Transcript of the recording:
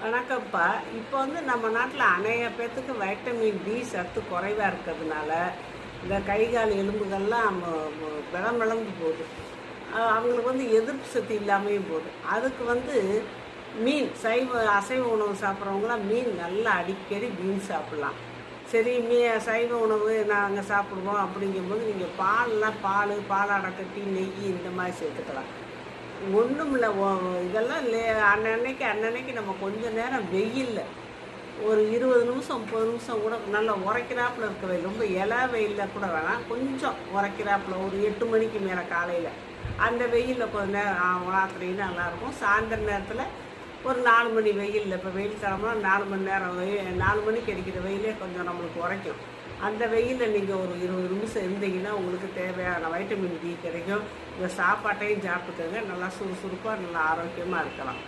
வணக்கம்ப்பா. இப்போ நம்ம நாட்டில் அநேக பேர்த்துக்கு வைட்டமின் டி சத்து குறைவாக இருக்கிறதுனால இந்த கை கால் எலும்புகள்லாம் பலமிழந்து போகுது. அவங்களுக்கு எதிர்ப்பு சக்தி இல்லாமையும் போகுது. அதுக்கு மீன் அசைவ உணவு சாப்பிட்றவங்களாம் மீன் நல்லா அடிக்கடி மீன் சாப்பிட்லாம். சரி, சைவ உணவு நாங்கள் சாப்பிடுவோம் அப்படிங்கும்போது நீங்கள் பாலாடை கட்டி நெய் இந்த மாதிரி சேர்த்துக்கலாம். ஒன்றும் இல்லை, இதெல்லாம் அன்னன்னைக்கு நம்ம கொஞ்சம் நேரம் வெயிலில் ஒரு 20 நிமிஷம் 30 நிமிஷம் கூட நல்லா உரைக்கிறாப்புல இருக்க வெயில், ரொம்ப வெயிலில் கூட வேணாம், கொஞ்சம் உரைக்கிறாப்புல ஒரு 8 மணிக்கு மேலே காலையில் அந்த வெயிலில் கொஞ்சம் நேரம் வளர்த்துறீங்கன்னா நல்லாயிருக்கும். சாயந்தர நேரத்தில் ஒரு 4 மணி வெயிலில், இப்போ வெயில் காலம்னா 4 மணி நேரம் 4 மணிக்கு அடிக்கிற வெயிலே கொஞ்சம் நம்மளுக்கு உரைக்கும். அந்த வெயிலில் நீங்கள் ஒரு 20 நிமிஷம் இருந்தீங்கன்னா உங்களுக்கு தேவையான வைட்டமின் டி கிடைக்கும். இந்த சாப்பாட்டையும் சாப்பிட்டுக்கோங்க, நல்லா சுறுசுறுப்பாக நல்லா ஆரோக்கியமாக இருக்கலாம்.